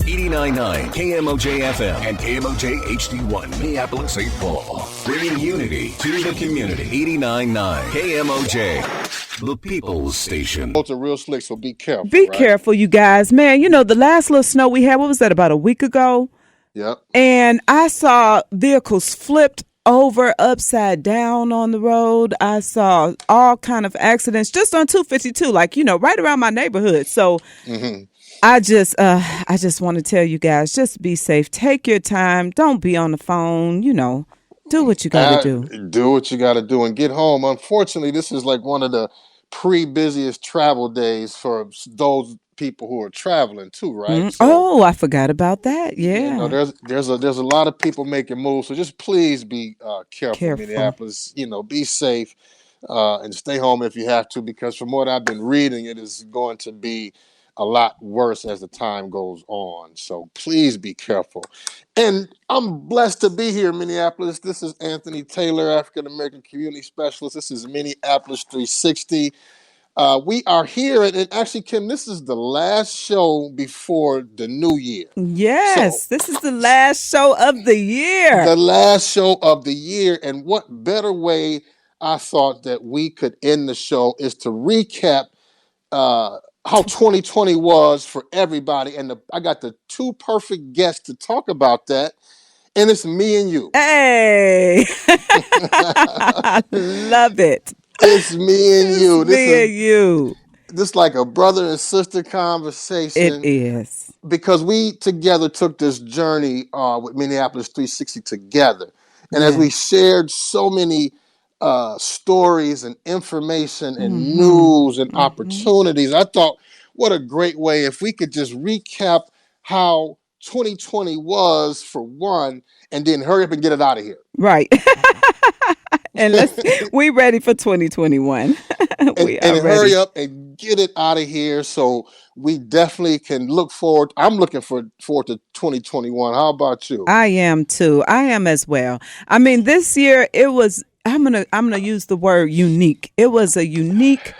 89.9 KMOJ FM and KMOJ HD1 Minneapolis, St. Paul. Bringing unity to the community. 89.9 KMOJ, the People's Station. It's a real slick, so be careful. Be careful, you guys. Man, the last little snow we had, what was that, about a week ago? Yep. And I saw vehicles flipped over upside down on the road. I saw all kind of accidents just on 252, right around my neighborhood. So I just want to tell you guys, just be safe. Take your time. Don't be on the phone. Do what you got to do. Do what you got to do and get home. Unfortunately, this is like one of the pre-busiest travel days for those people who are traveling too, right? So, I forgot about that. Yeah. There's a lot of people making moves. So just please be careful, Minneapolis. Be safe and stay home if you have to, because from what I've been reading, it is going to be a lot worse as the time goes on. So please be careful. And I'm blessed to be here in Minneapolis. This is Anthony Taylor, African American Community Specialist. This is Minneapolis 360. We are here, and actually, Kim, this is the last show before the new year. Yes, this is the last show of the year. The last show of the year, and what better way I thought that we could end the show is to recap how 2020 was for everybody. And I got the two perfect guests to talk about that. And it's me and you. Hey, I love it. It's me and you. This is like a brother and sister conversation. It is. Because we together took this journey with Minneapolis 360 together. And as we shared so many stories and information and news and opportunities, I thought, what a great way if we could just recap how 2020 was for one, and then hurry up and get it out of here. Right. And we ready for 2021. and hurry up and get it out of here so we definitely can look forward. I'm looking forward to 2021. How about you? I am too. I am as well. I mean, this year it was, I'm gonna use the word unique. It was a unique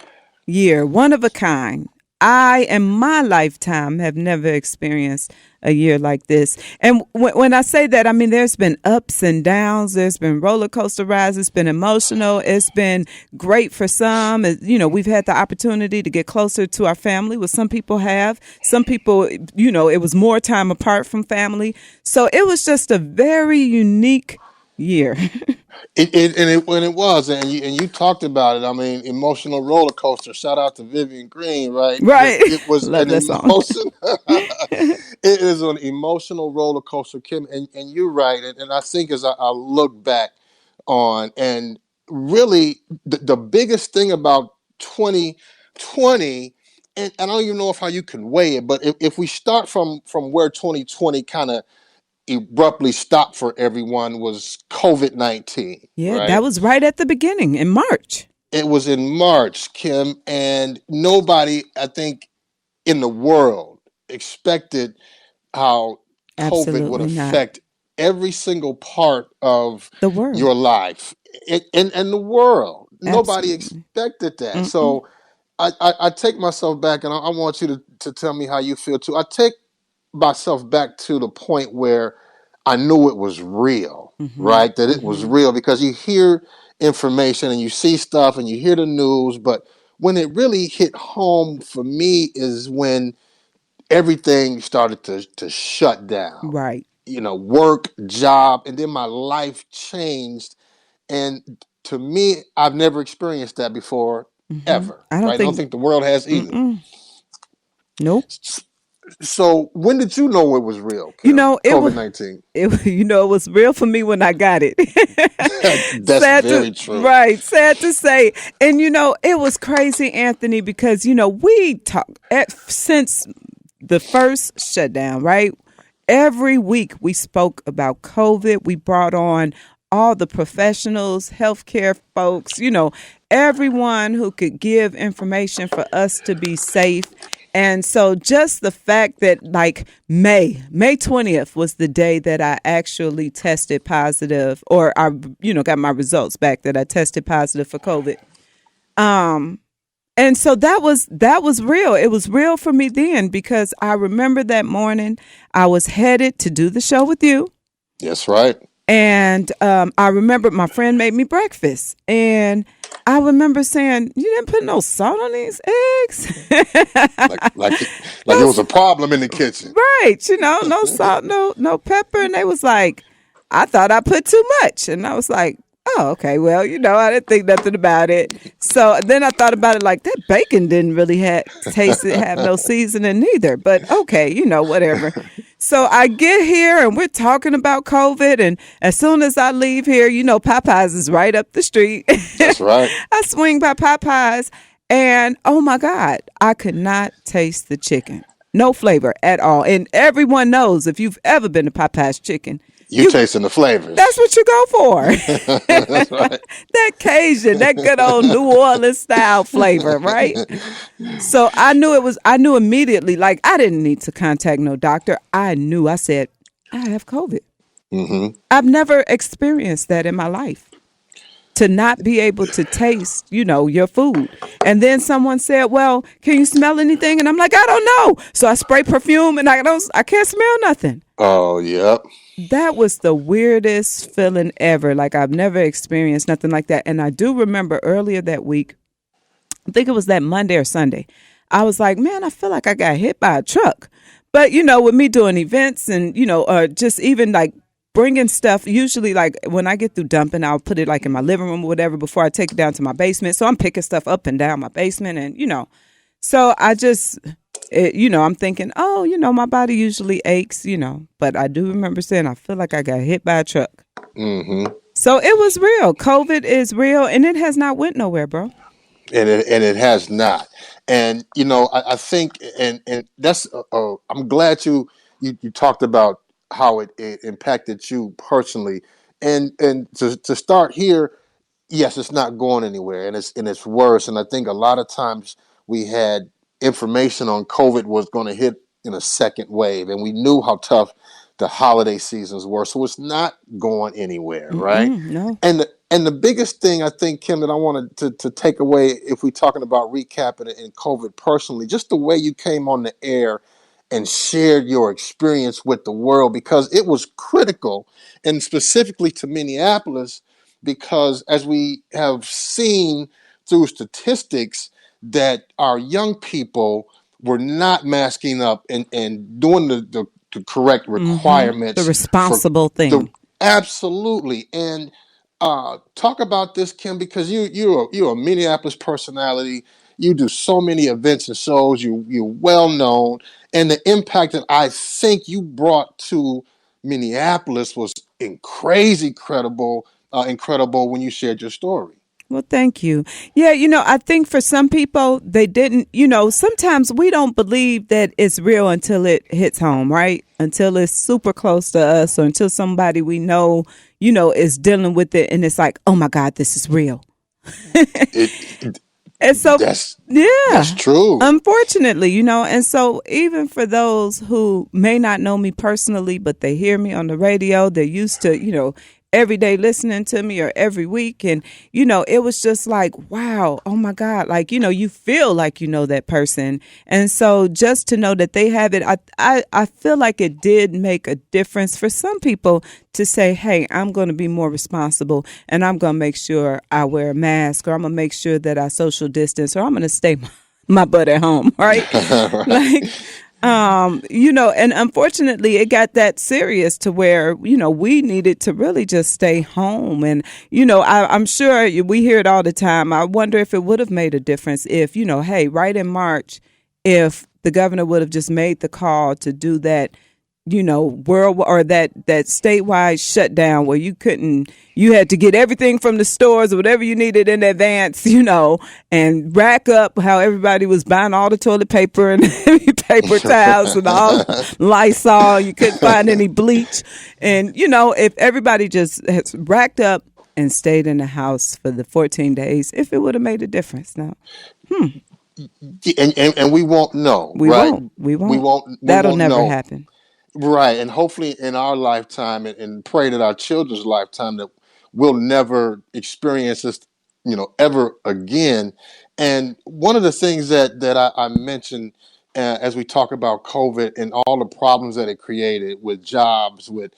year, one of a kind. I, in my lifetime, have never experienced a year like this. And when I say that, I mean, there's been ups and downs. There's been roller coaster rides. It's been emotional. It's been great for some. We've had the opportunity to get closer to our family, what some people have. Some people, it was more time apart from family. So it was just a very unique year. It was, and you talked about it. I mean, emotional roller coaster. Shout out to Vivian Green, right? Right. It was Love an that song. It is an emotional roller coaster, Kim, and you're right. And I think as I look back on, and really the biggest thing about 2020, and I don't even know how you can weigh it, but if we start from where 2020 kind of abruptly stopped for everyone, was COVID-19. Yeah, right? That was right at the beginning in March. It was in March, Kim, and nobody, I think, in the world expected how COVID would affect every single part of the world, your life, and the world. Nobody expected that. Mm-mm. So I take myself back, and I want you to tell me how you feel too. I take myself back to the point where I knew it was real, right? That it was real, because you hear information and you see stuff and you hear the news, but when it really hit home for me is when everything started to shut down. Right. Work, job, and then my life changed. And to me, I've never experienced that before, ever. I don't think the world has either. Nope. So when did you know it was real? Kim? COVID-19. It was real for me when I got it. That's very true. Right. Sad to say. And, it was crazy, Anthony, because, we talked since the first shutdown, right? Every week we spoke about COVID. We brought on all the professionals, healthcare folks, everyone who could give information for us to be safe. And so just the fact that May 20th was the day that I actually tested positive, or I, got my results back that I tested positive for COVID. And so that was real. It was real for me then because I remember that morning I was headed to do the show with you. That's right. And I remember my friend made me breakfast. And I remember saying, "You didn't put no salt on these eggs?" Like it was a problem in the kitchen. Right. No salt, no pepper. And they was like, "I thought I put too much." And I was like, "Oh, okay. Well, I didn't think nothing about it." So then I thought about it like that bacon didn't really have no seasoning neither. But okay, whatever. So I get here and we're talking about COVID. And as soon as I leave here, Popeyes is right up the street. That's right. I swing by Popeyes and oh my God, I could not taste the chicken. No flavor at all. And everyone knows if you've ever been to Popeyes chicken, You tasting the flavors. that's what you go for. That's right. That Cajun, that good old New Orleans style flavor, right? So I knew immediately, like I didn't need to contact no doctor. I said, I have COVID. Mm-hmm. I've never experienced that in my life. To not be able to taste, your food. And then someone said, "Well, can you smell anything?" And I'm like, "I don't know." So I spray perfume and I can't smell nothing. Oh, yep. That was the weirdest feeling ever. Like I've never experienced nothing like that. And I do remember earlier that week, I think it was that Monday or Sunday, I was like, "Man, I feel like I got hit by a truck." But, with me doing events and, just even like bringing stuff, usually like when I get through dumping, I'll put it like in my living room or whatever before I take it down to my basement. So I'm picking stuff up and down my basement and, so I just, I'm thinking, oh, my body usually aches, but I do remember saying, I feel like I got hit by a truck. Mm-hmm. So it was real. COVID is real and it has not went nowhere, bro. And it has not. And I think and that's I'm glad you talked about how it impacted you personally. And to start here, yes, it's not going anywhere, and it's worse. And I think a lot of times we had information on COVID was going to hit in a second wave, and we knew how tough the holiday seasons were. So it's not going anywhere, right? No. And the biggest thing I think, Kim, that I wanted to take away, if we're talking about recapping it in COVID personally, just the way you came on the air and shared your experience with the world, because it was critical, and specifically to Minneapolis, because as we have seen through statistics that our young people were not masking up and doing the correct requirements. The responsible thing. Absolutely. And talk about this, Kim, because you're a Minneapolis personality. You do so many events and shows. You're well known, and the impact that I think you brought to Minneapolis was incredible when you shared your story. Well, thank you. Yeah, I think for some people, they didn't, sometimes we don't believe that it's real until it hits home, right? Until it's super close to us or until somebody we know, is dealing with it. And it's like, oh my God, this is real. And so, that's true. Unfortunately, and so even for those who may not know me personally, but they hear me on the radio, they're used to, every day listening to me or every week. And, it was just like, wow, oh my God. Like, you feel like that person. And so just to know that they have it, I feel like it did make a difference for some people to say, hey, I'm going to be more responsible and I'm going to make sure I wear a mask or I'm going to make sure that I social distance or I'm going to stay my butt at home. Right. Like, and unfortunately it got that serious to where, we needed to really just stay home. And, I'm sure we hear it all the time. I wonder if it would have made a difference if, hey, right in March, if the governor would have just made the call to do that, world or that statewide shutdown where you had to get everything from the stores or whatever you needed in advance, and rack up how everybody was buying all the toilet paper and paper towels and all Lysol. You couldn't find any bleach. And, if everybody just has racked up and stayed in the house for the 14 days, if it would have made a difference now. And we won't know. We won't. That'll never happen. Right. And hopefully in our lifetime and pray that our children's lifetime that we'll never experience this, ever again. And one of the things that I mentioned as we talk about COVID and all the problems that it created with jobs, with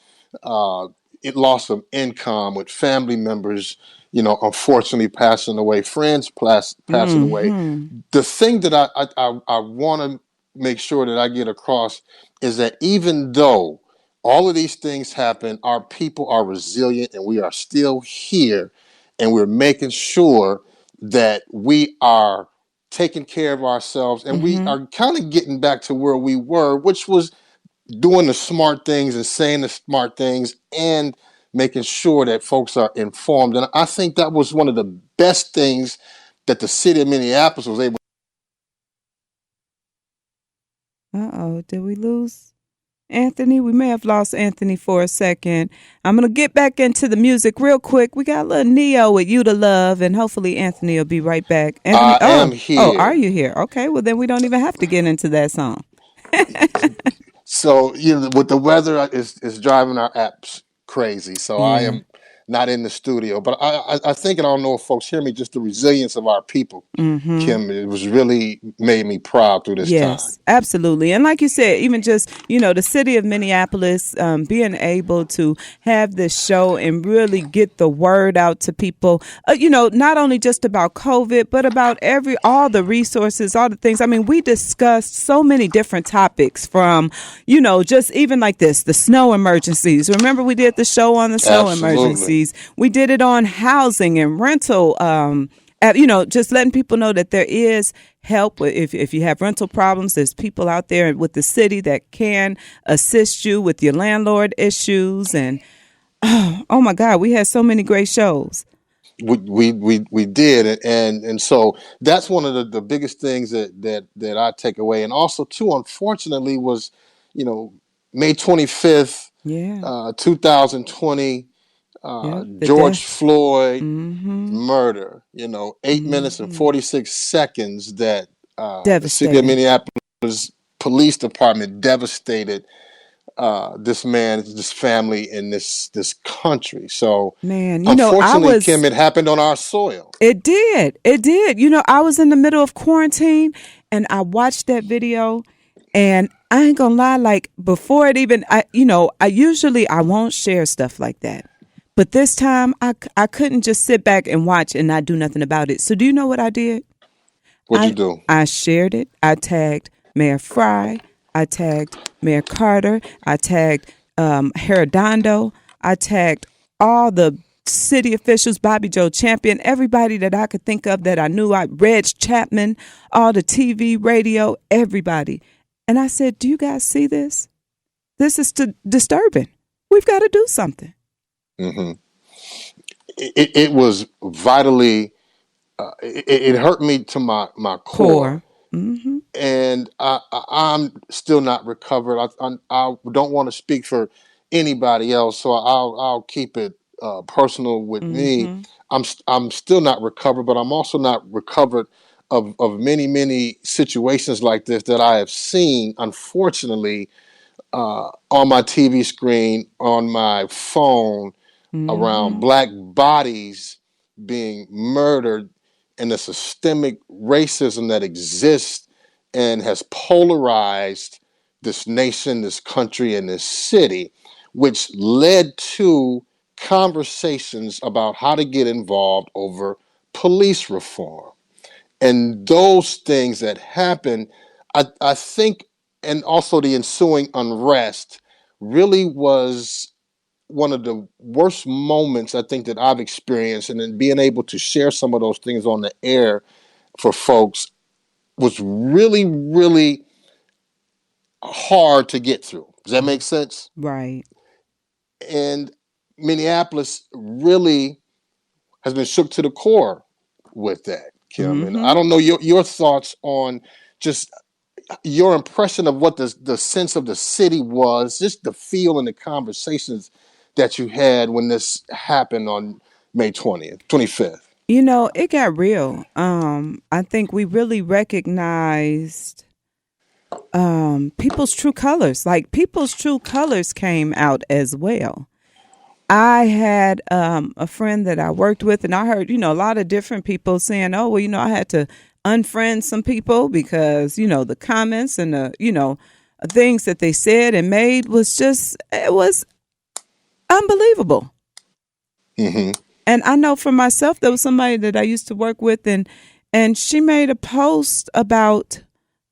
uh, loss of income, with family members, unfortunately passing away, friends passing away. Mm-hmm. The thing that I want to make sure that I get across is that even though all of these things happen, our people are resilient and we are still here, and we're making sure that we are taking care of ourselves, and we Mm-hmm. are kind of getting back to where we were, which was doing the smart things and saying the smart things and making sure that folks are informed. And I think that was one of the best things that the city of Minneapolis was able. Uh-oh, did we lose Anthony? We may have lost Anthony for a second. I'm going to get back into the music real quick. We got a little Neo with You to Love, and hopefully Anthony will be right back. Anthony, I am are here. you here? Okay, well then we don't even have to get into that song. So, with the weather is driving our apps crazy. So I Yeah. am not in the studio, but I think, and I don't know if folks hear me, just the resilience of our people, Mm-hmm. Kim, it was really made me proud through this time. Yes, absolutely. And like you said, even just, the city of Minneapolis being able to have this show and really get the word out to people, not only just about COVID, but about all the resources, all the things. I mean, we discussed so many different topics from, just even like this, the snow emergencies. Remember, we did the show on the snow Absolutely. emergencies. We did it on housing and rental. Just letting people know that there is help. If you have rental problems, there's people out there with the city that can assist you with your landlord issues. And oh my God, we had so many great shows. We did, and so that's one of the biggest things that I take away. And also too, unfortunately, was, you know May 25th, Yeah. 2020, Yeah. The George deaths. Floyd Mm-hmm. murder. 8 minutes and Mm-hmm. 46 seconds that the city of Devastating. Minneapolis Police Department devastated this man, this family, in this country. So, Man, unfortunately, Kim, it happened on our soil. it did. It did. I was in the middle of quarantine and I watched that video, and I ain't gonna lie, like before it even, I won't share stuff like that. But this time I couldn't just sit back and watch and not do nothing about it. So do you know what I did? What'd you do? I shared it. I tagged Mayor Fry. I tagged Mayor Carter. I tagged Herredondo. I tagged all the city officials, Bobby Joe Champion, everybody that I could think of that I knew. Reg Chapman, all the TV, radio, everybody. And I said, do you guys see this? This is disturbing. We've got to do something. hmm it was vitally. It hurt me to my core, Core. Mm-hmm. and I'm still not recovered. I don't want to speak for anybody else, so I'll keep it personal with me. Mm-hmm. I'm still not recovered, but I'm also not recovered of many situations like this that I have seen, unfortunately, on my TV screen, on my phone, around Mm-hmm. black bodies being murdered, and the systemic racism that exists and has polarized this nation, this country, and this city, which led to conversations about how to get involved over police reform. And those things that happen, I think, and also the ensuing unrest, really was one of the worst moments I think that I've experienced. And then being able to share some of those things on the air for folks was really hard to get through. Does that make sense? Right. And Minneapolis really has been shook to the core with that, Kim. And I Mm-hmm. don't know your thoughts on just your impression of what the sense of the city was, just the feel and the conversations that you had when this happened on May 20th, 25th. It got real. I think we really recognized people's true colors. Like people's true colors came out as well. I had a friend that I worked with, and I heard, a lot of different people saying, oh, well, I had to unfriend some people because, the comments and things that they said and made it was unbelievable. Mm-hmm. And I know for myself, there was somebody that I used to work with, and she made a post about,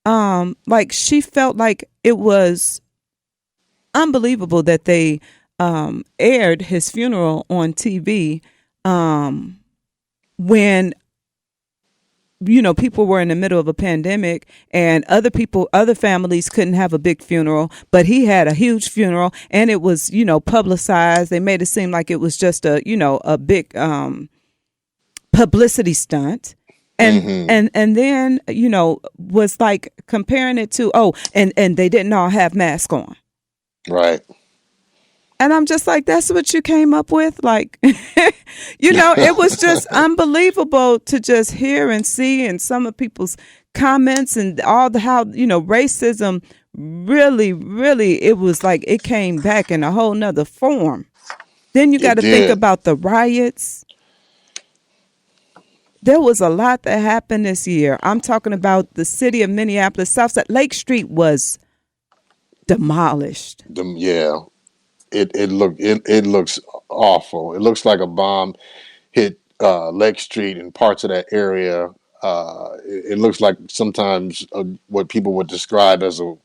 like she felt like it was unbelievable that they aired his funeral on TV when people were in the middle of a pandemic and other families couldn't have a big funeral, but he had a huge funeral and it was publicized. They made it seem like it was just a big publicity stunt. And then was like comparing it to and they didn't all have masks on. Right. And I'm just like, that's what you came up with? Like, it was just unbelievable to just hear and see, and some of people's comments and how, racism really, really, it was like it came back in a whole nother form. Then you got to think about the riots. There was a lot that happened this year. I'm talking about the city of Minneapolis, Southside. Lake Street was demolished. Yeah. It looks awful. It looks like a bomb hit Lake Street and parts of that area. It looks like sometimes what people would describe as a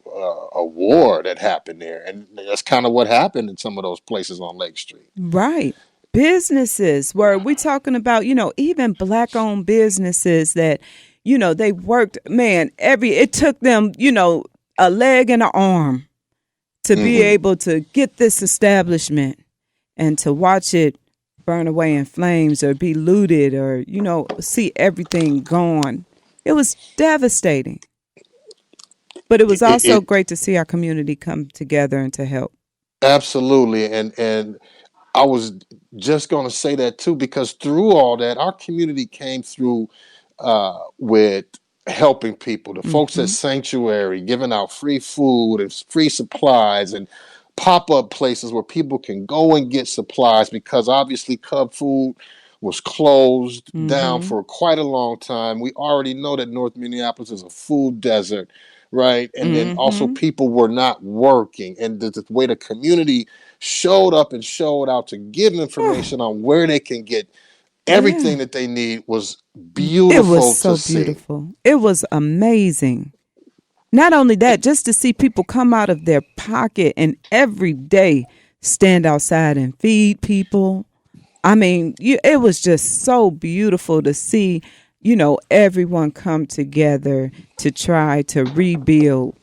war that happened there, and that's kind of what happened in some of those places on Lake Street. Right. Businesses were we talking about? Even Black-owned businesses that they worked. Man, it took them a leg and an arm to be able to get this establishment and to watch it burn away in flames or be looted or, see everything gone. It was devastating. But it was also great to see our community come together and to help. Absolutely. And I was just going to say that, too, because through all that, our community came through with helping people, the folks at Sanctuary, giving out free food and free supplies and pop-up places where people can go and get supplies, because obviously Cub Food was closed down for quite a long time. We already know that North Minneapolis is a food desert, right? And then also people were not working. And the way the community showed up and showed out to give information on where they can get everything that they need was beautiful. It was so beautiful. It was amazing. Not only that, just to see people come out of their pocket and every day stand outside and feed people. I mean, it was just so beautiful to see, everyone come together to try to rebuild,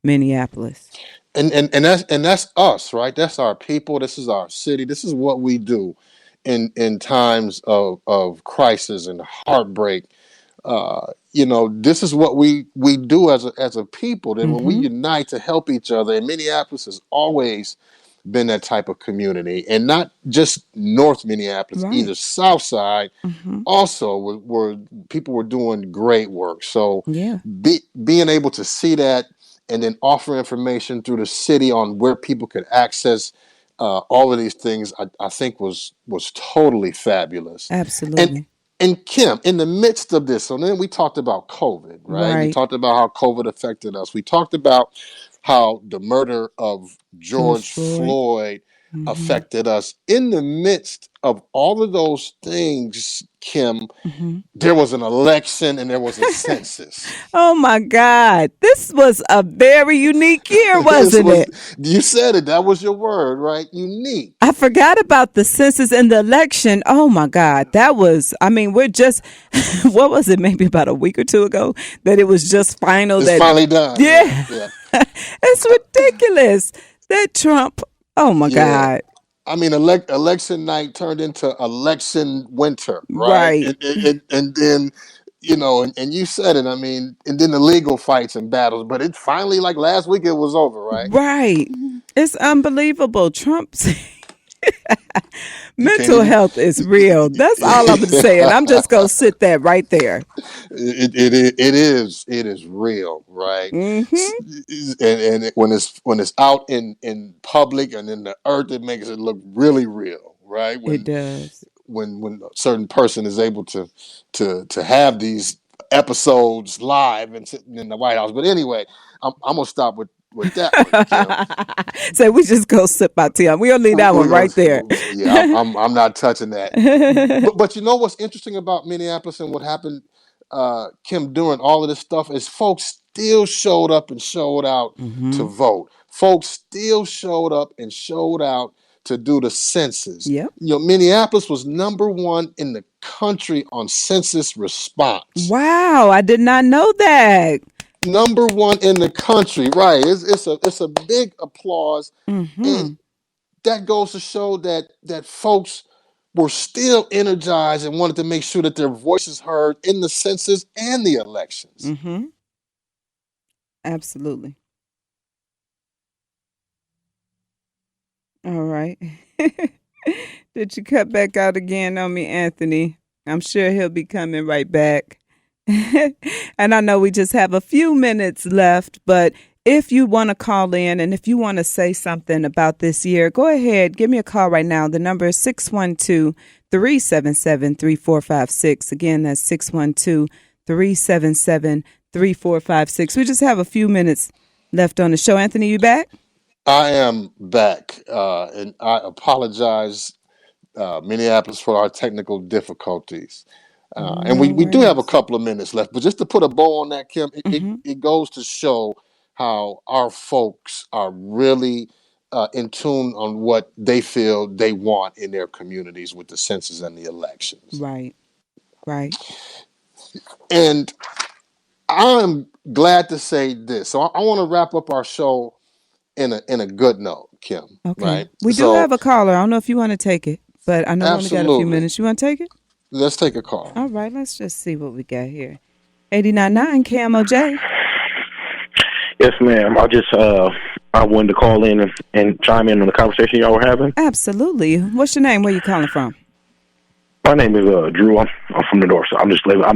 Minneapolis. And that's us, right? That's our people. This is our city. This is what we do in times of crisis and heartbreak. This is what we do as a people. That when we unite to help each other, and Minneapolis has always been that type of community, and not just North Minneapolis, either South Side. Also, were people were doing great work. So being able to see that and then offer information through the city on where people could access all of these things, I think was totally fabulous. Absolutely. And Kim, in the midst of this, so then we talked about COVID, right? We talked about how COVID affected us. We talked about how the murder of George Floyd affected us. In the midst of all of those things, Kim, there was an election and there was a census. Oh my God. This was a very unique year, wasn't it? You said it. That was your word, right? Unique. I forgot about the census and the election. Oh my God. We're just, what was it? Maybe about a week or two ago that it was just final. It's finally done. Yeah. It's ridiculous that Trump, oh my God. I mean, election night turned into election winter, right? And then, and you said it, I mean, and then the legal fights and battles, but it finally, like last week, it was over, right? Right. It's unbelievable. Trump's, Mental health is real. That's all I'm going to say. And I'm just going to sit that right there. It is real, right? And when it's out in public and in the earth, it makes it look really real, right? It does. When a certain person is able to have these episodes live and sitting in the White House. But anyway, I'm gonna stop with that one, Kim. So we just go sip our tea. We'll leave that one right there. Yeah, I'm not touching that. But you know what's interesting about Minneapolis and what happened, Kim, during all of this stuff is folks still showed up and showed out to vote. Folks still showed up and showed out to do the census. Yep. You know, Minneapolis was number 1 in the country on census response. Wow, I did not know that. Number 1 in the country, right? It's a big applause, and that goes to show that folks were still energized and wanted to make sure that their voices heard in the census and the elections. Absolutely. All right. Did you cut back out again on me, Anthony? I'm sure he'll be coming right back. And I know we just have a few minutes left, but if you want to call in and if you want to say something about this year, go ahead. Give me a call right now. The number is 612-377-3456. Again, that's 612-377-3456. We just have a few minutes left on the show. Anthony, you back? I am back, and I apologize, Minneapolis, for our technical difficulties. And we do have a couple of minutes left, but just to put a bow on that, Kim, it goes to show how our folks are really in tune on what they feel they want in their communities with the census and the elections. Right. And I'm glad to say this. So I want to wrap up our show in a good note, Kim. Okay. Right? We do have a caller. I don't know if you want to take it, but I know we only got a few minutes. You want to take it? Let's take a call. All right. Let's just see what we got here. 89.9 KMOJ. Yes, ma'am. I wanted to call in and chime in on the conversation y'all were having. Absolutely. What's your name? Where you calling from? My name is Drew. I'm from the north side. I'm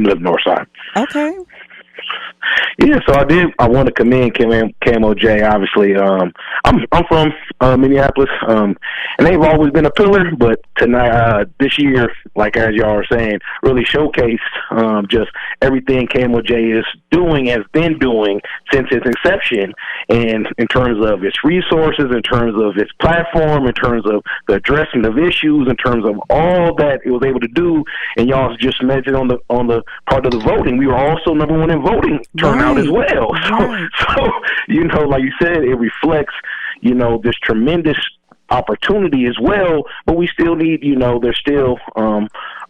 living north side. Okay. Yeah, so I want to commend KMOJ. Obviously, I'm from Minneapolis, and they've always been a pillar. But tonight, this year, like as y'all are saying, really showcased just everything KMOJ has been doing since its inception, and in terms of its resources, in terms of its platform, in terms of the addressing of issues, in terms of all that it was able to do. And y'all just mentioned on the part of the voting, we were also number 1 in voting turnout as well. So, you know, like you said, it reflects, you know, this tremendous opportunity as well, but we still need, you know, there's still a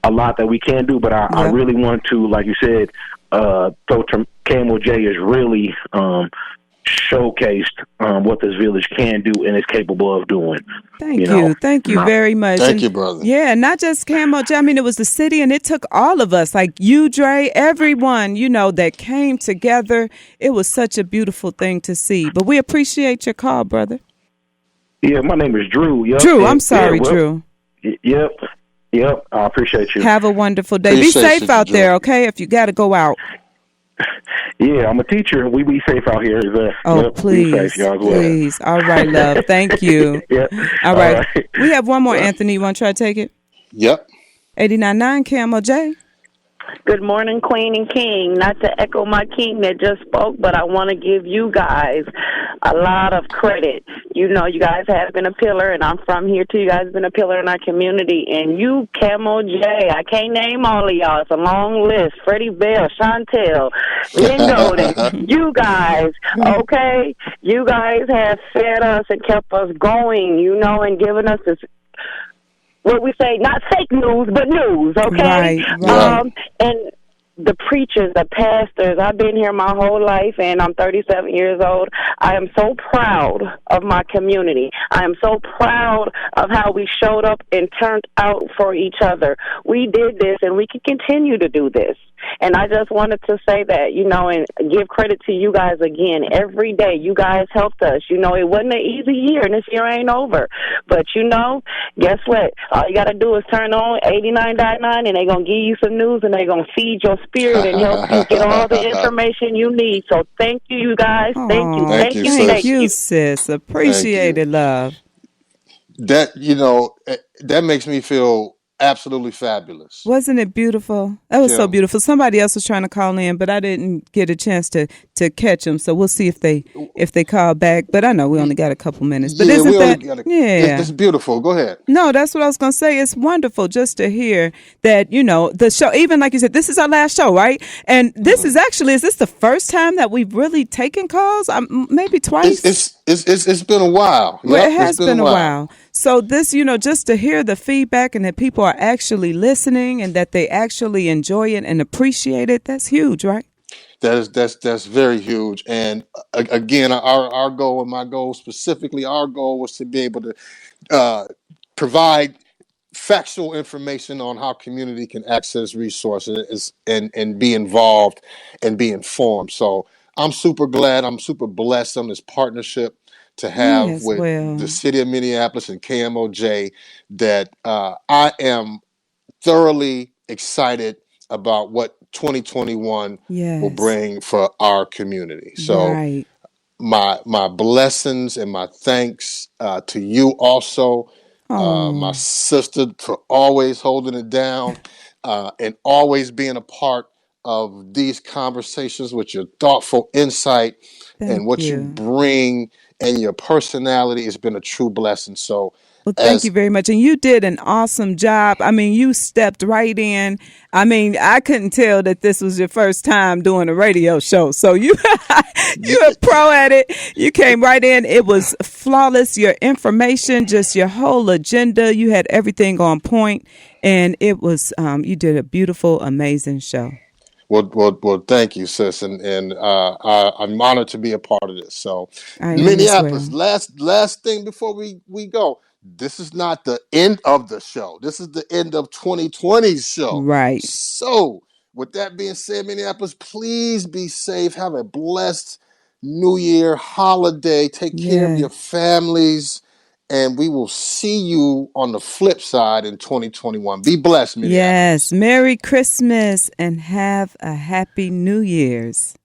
lot that we can do, but I really want to, like you said, KMOJ is really showcased what this village can do and is capable of doing. Thank you very much. Thank you, brother. Yeah, not just KMOJ. I mean, it was the city, and it took all of us, like you, Dre, everyone, you know, that came together. It was such a beautiful thing to see. But we appreciate your call, brother. Yeah, my name is Drew. Yep. Drew, I'm sorry, Drew. Yep. I appreciate you. Have a wonderful day. Be safe out there, okay, if you got to go out. Yeah, I'm a teacher. We be safe out here. Please, be safe, y'all, as well. Please. All right, love. Thank you. All right. We have one more, Anthony. You want to try to take it? Yep. 89.9 KMOJ. Good morning, Queen and King. Not to echo my king that just spoke, but I want to give you guys a lot of credit. You know, you guys have been a pillar, and I'm from here too. You guys have been a pillar in our community. And you, KMOJ, I can't name all of y'all. It's a long list. Freddie Bell, Chantel, Lynn Golden. You guys, okay? You guys have fed us and kept us going, you know, and given us this, what we say, not fake news, but news, okay? Right. And the preachers, the pastors, I've been here my whole life, and I'm 37 years old. I am so proud of my community. I am so proud of how we showed up and turned out for each other. We did this, and we can continue to do this. And I just wanted to say that, and give credit to you guys again. Every day, you guys helped us. It wasn't an easy year, and this year ain't over. But, guess what? All you got to do is turn on 89.9, and they're going to give you some news, and they're going to feed your spirit and help you get all the information you need. So thank you guys. Thank you. Thank you, Thank sis. you, sis. Appreciate it, love. That that makes me feel absolutely fabulous. Wasn't it beautiful? That was so beautiful. Somebody else was trying to call in, but I didn't get a chance to catch them. So we'll see if they call back. But I know we only got a couple minutes. But isn't that it's beautiful? Go ahead. No, that's what I was going to say. It's wonderful just to hear that, the show, even like you said, this is our last show, right? And this is this the first time that we've really taken calls? Maybe twice? It's been a while. Well, it has been a while. So this, just to hear the feedback and that people are actually listening and that they actually enjoy it and appreciate it, that's huge, right? That's very huge. And again, our goal and my goal specifically, our goal was to be able to provide factual information on how community can access resources and be involved and be informed. So I'm super glad, I'm super blessed on this partnership to have with the city of Minneapolis and KMOJ that I am thoroughly excited about what 2021 will bring for our community. So my blessings and my thanks to you also, my sister, for always holding it down and always being a part of these conversations with your thoughtful insight and what you bring and your personality. Has been a true blessing. So well, thank you very much. And you did an awesome job. I mean, you stepped right in. I mean, I couldn't tell that this was your first time doing a radio show. So you're a pro at it. You came right in. It was flawless. Your information, just your whole agenda. You had everything on point. And it was, you did a beautiful, amazing show. Well, thank you, sis, and I'm honored to be a part of this. So, Minneapolis, last thing before we go. This is not the end of the show. This is the end of 2020's show. Right. So, with that being said, Minneapolis, please be safe. Have a blessed New Year holiday. Take care of your families. And we will see you on the flip side in 2021. Be blessed, Minneapolis. Yes. Merry Christmas and have a happy New Year's.